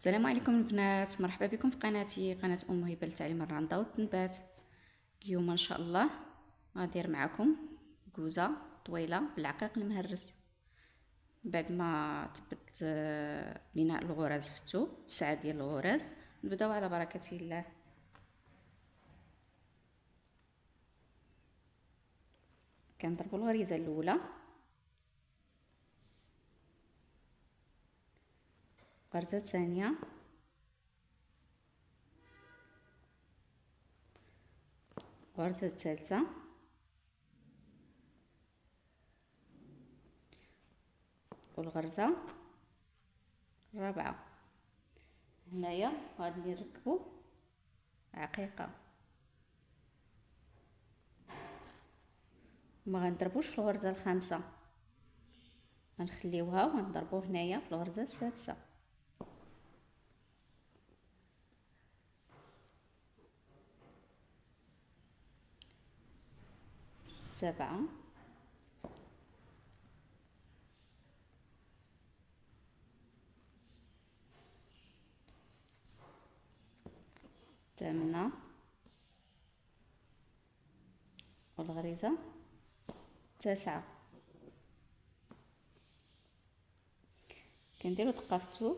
السلام عليكم البنات، مرحبا بكم في قناتي قناه ام هبه لتعليم الرنده والتنبات. اليوم ان شاء الله غادير معكم كوزه طويله بالعقيق المهرس. بعد ما تبت بناء الغراز فتو 9 ديال الغراز، نبداو على بركه الله. كنضربوا الغريزه الاولى، غرزه ثانيه، غرزه ثالثه، والغرزه الرابعه. هنايا غادي نركبوا عقيقه، ما غنضربوش في الغرزه الخامسه، غنخليوها وغنضربو هنايا في الغرزه السادسه. سبعة، ثامنة، والغريزة تاسعة. كنديرو دقة في الثوب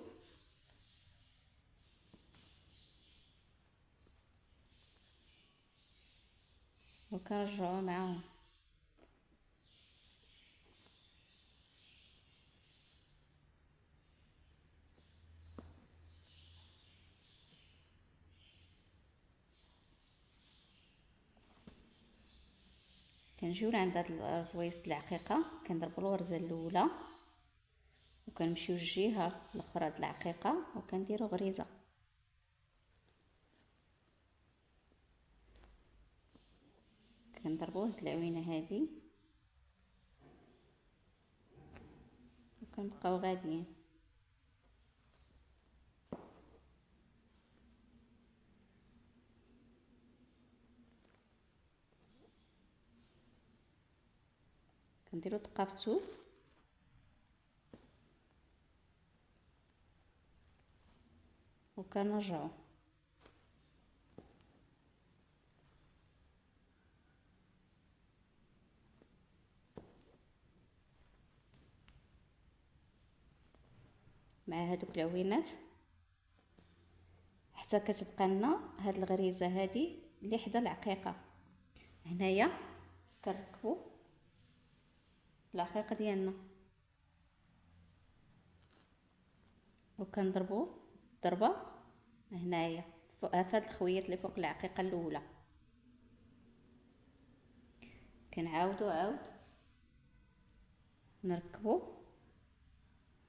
وكنرجعو معاهم. كنجيو لعند هاد الرويس العقيقة، كنضربو الغرزة الأولى وكنمشيو للجهة الأخرى د العقيقة وكنديرو غريزة، كنضربو هاد العوينة هادي وكنبقاو غاديين. كنديرو دقة في الثوب وكنرجعو. مع هادوك العوينات حتى كتبقى لنا هاد الغريزة هادي اللي حدا العقيقة. هنايا كنركبو العقيقة ديالنا وكنضربو ضربة هنايا في هاد الخويات اللي فوق العقيقة الأولى. كنعاودو عاود نركبو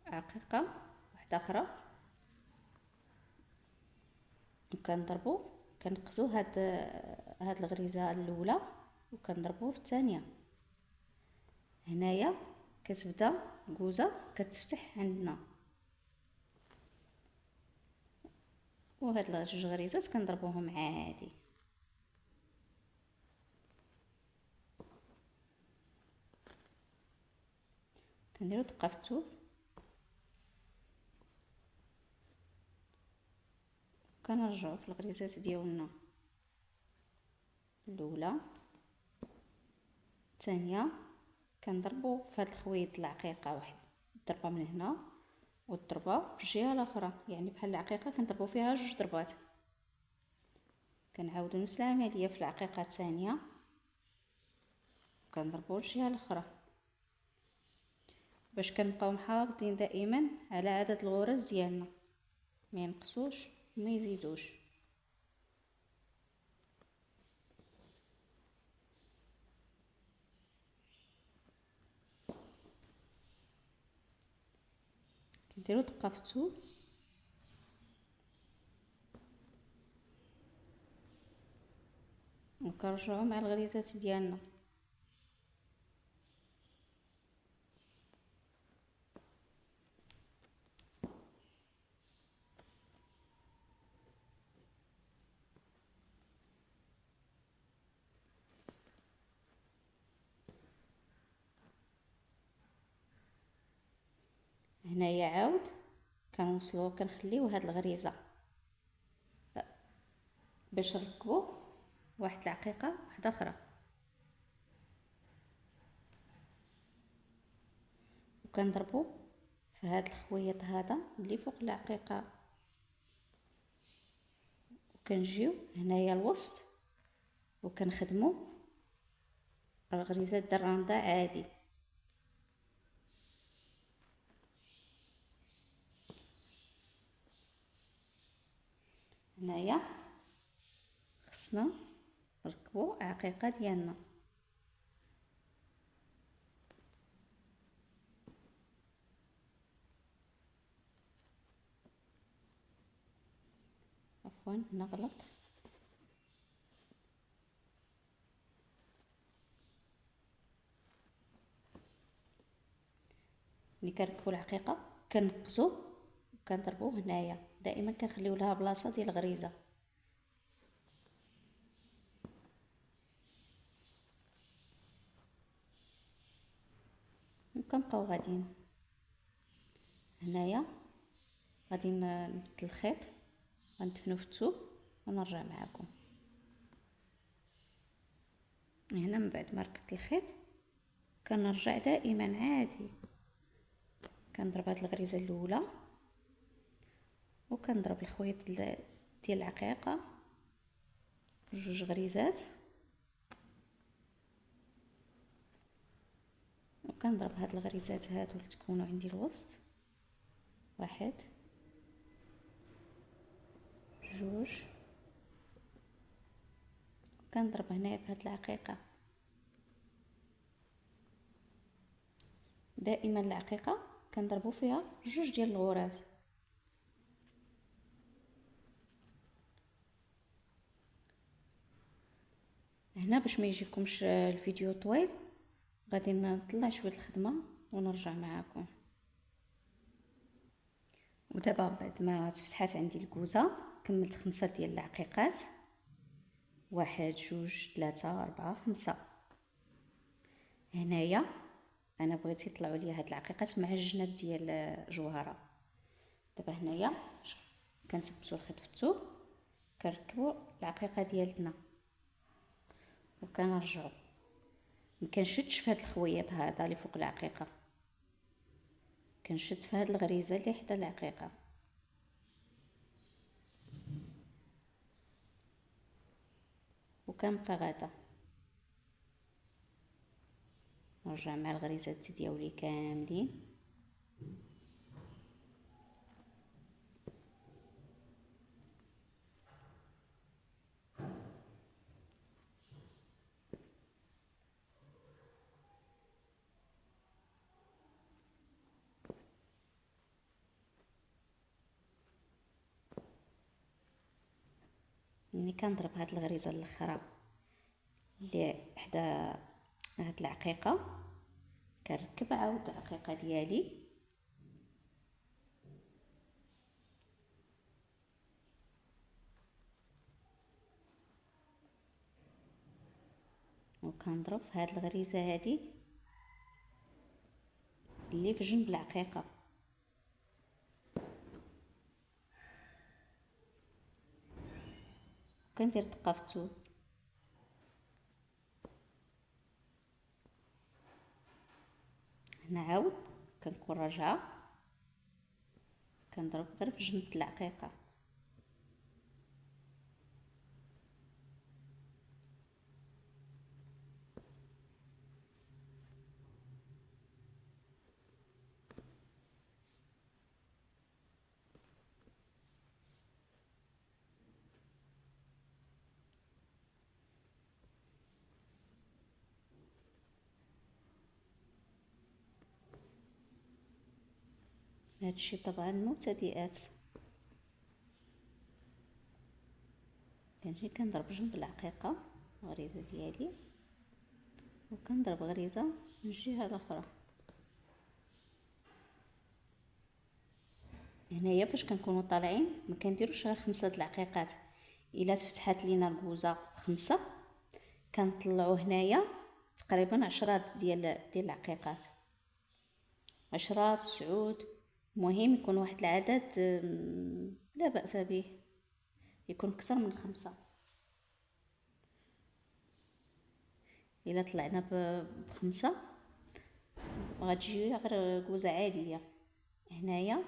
عقيقة واحدة أخرى وكنضربو، كنقصو هاد الغريزة الأولى وكنضربو في الثانية. هنايا كتبدا كوزة كتفتح عندنا، وهاد جوج غريزات كنضربوهم عادي. كنديرو دقة في الثوب كنرجعو في الغريزات ديالنا الاولى الثانيه. كنضربو في هاد الخويط العقيقه واحد ضربه من هنا والضربه في الجهه الاخرى، يعني بحال العقيقه كنضربو فيها جوج ضربات. كنعاودو نفس العمليه في العقيقه الثانيه كنضربو الجهه الاخرى باش كنبقاو محافظين دائما على عدد الغرز ديالنا، ما ينقصوش وما يزيدوش. كنديرو دقة في الثوب وكنرجعو مع الغريزات ديالنا. هنايا عاود كنوصلو كنخليو هاد الغريزه باش نركبو واحد العقيقه واحده اخرى، وكنضربو في هاد الخويط هذا اللي فوق العقيقه، وكنجيو هنايا الوسط وكنخدمو الغريزات الرانده عادي. هنايا خصنا نركبو عقيقه ديالنا، عفوا هنا غلط. ملي كنركبو العقيقه كنقصو وكنضربو هنايا، دائما كنخليو لها بلاصه ديال الغريزه. وكنبقاو غاديين هنايا غادي نبدل الخيط، غندفنو في الثوب ونرجع معكم. هنا من بعد ما ركبت الخيط كنرجع دائما عادي، كنضرب هاد الغريزه الاولى وكنضرب الخويط ديال العقيقه بجوج غريزات، وكنضرب هاد الغريزات هادو اللي تكونوا عندي الوسط، واحد جوج، كنضرب هنايا في هاد العقيقه. دائما العقيقه كنضربوا فيها جوج ديال الغرز. هنا باش ما يجيكمش الفيديو طويل غادي نطلع شويه الخدمه ونرجع معكم. ودابا بعد ما تفتحات عندي الكوزه كملت 5 ديال العقيقات، 1 2 3 4 5. هنايا انا بغيت يطلعوا لي هاد العقيقات مع الجناب ديال الجوهره. دابا هنايا كنثبتوا الخيط في الثوب، كنركبوا العقيقه ديالنا وكنرجعوا. ما كنشدش في هاد الخويط هذا اللي فوق العقيقه، كنشد في هاد الغريزه اللي حدا العقيقه، وكنبقى غادا نرجع مع الغريزات ديالي كاملين. ملي كنضرب هاد الغريزه الاخرى اللي حدا هاد العقيقه كنركب عاود العقيقه ديالي، وكنضرب في هاد الغريزه هادي اللي في جنب العقيقه. كندير دقه في الثوب، هنا عاود كنكون راجعه كنضرب غير في جنب العقيقه. هادشي طبعا مبتدئات، كنجي كنضرب جنب العقيقه الغريزه ديالي، وكنضرب غريزه من الجهه الاخرى. هنايا فاش كنكونوا طالعين ما كنديروش غير 5 د العقيقات، الا تفتحات لينا الكوزه 5 كنطلعوا هنايا تقريبا 10 ديال العقيقات، 10 9 المهم يكون واحد العدد لا بأس به، يكون اكثر من 5. الا طلعنا ب5 غتجي غير كوزه عاديه. هنايا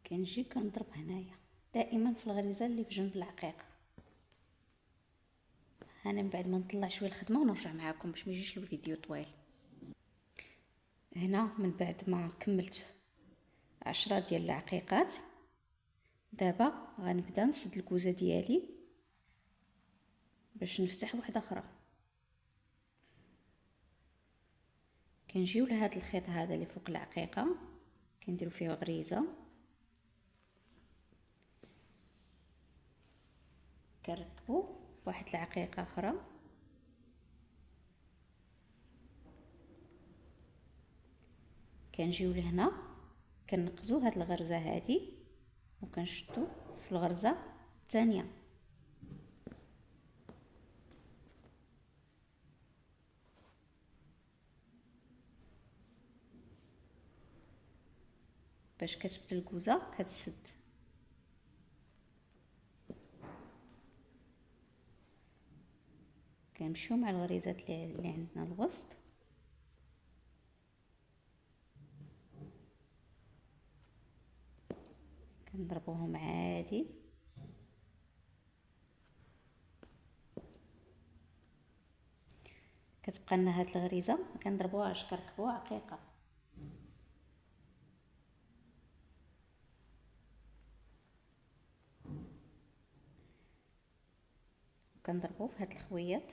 كنجي كنضرب هنايا دائما في الغريزه اللي بجنب العقيق. انا من بعد ما نطلع شويه الخدمه ونرجع معكم باش ما يجيش الفيديو طويل. هنا من بعد ما كملت 10 ديال العقيقات، دابا غنبدا نسد الكوزه ديالي باش نفتح واحده اخرى. كنجيو لهذا الخيط هذا اللي فوق العقيقه كنديروا فيه غريزه، كنركبوا واحد العقيقه اخرى، كنجيو لهنا كنقزوا هاد الغرزه هذه وكنشدوا في الغرزه الثانيه. باش كتبدا الكوزه كتسد. كنمشيو مع الغريزات اللي عندنا الوسط، كنضربوهم عادي. كتبقى لنا هاد الغريزه ما كنضربوهاش، كنركبوها عقيقه. كنضربو في هاد الخويات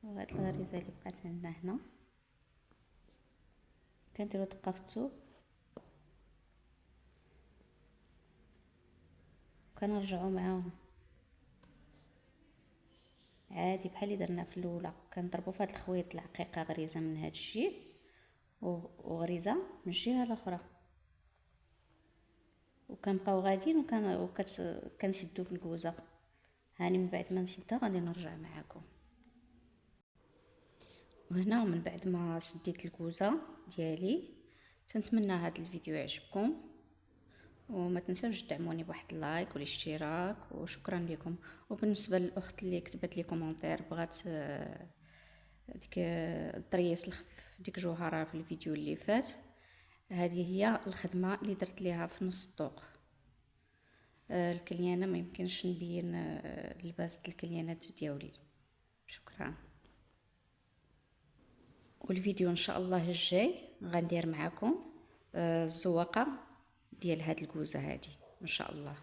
وهاد الغريزه اللي بقات عندنا هنا كنديرو دقه في الثوب، كنرجعو معاهم عادي بحال اللي درنا في الاولى. كنضربو في هاد الخويط العقيقه غريزه من هاد الجهه وغريزه من الجهه الاخرى، وكنبقاو غاديين كنسدو في الكوزه. هاني من بعد ما نسدها غادي نرجع معاكم. وهنا من بعد ما سديت الكوزه ديالي، تنتمنى هذا الفيديو يعجبكم، وما تنساوش تدعموني بواحد اللايك والاشتراك، وشكرا لكم. وبالنسبه للاخت اللي كتبت لي كومونتير بغات ديك الطريس الخفيف ديك جوهره في الفيديو اللي فات، هذه هي الخدمه اللي درت ليها في نص الطوق. الكليانه ما يمكنش نبين لباس الكليانات ديالي. شكرا. والفيديو ان شاء الله الجاي غندير معكم الزواقه ديال هاد الكوزه هذه ان شاء الله.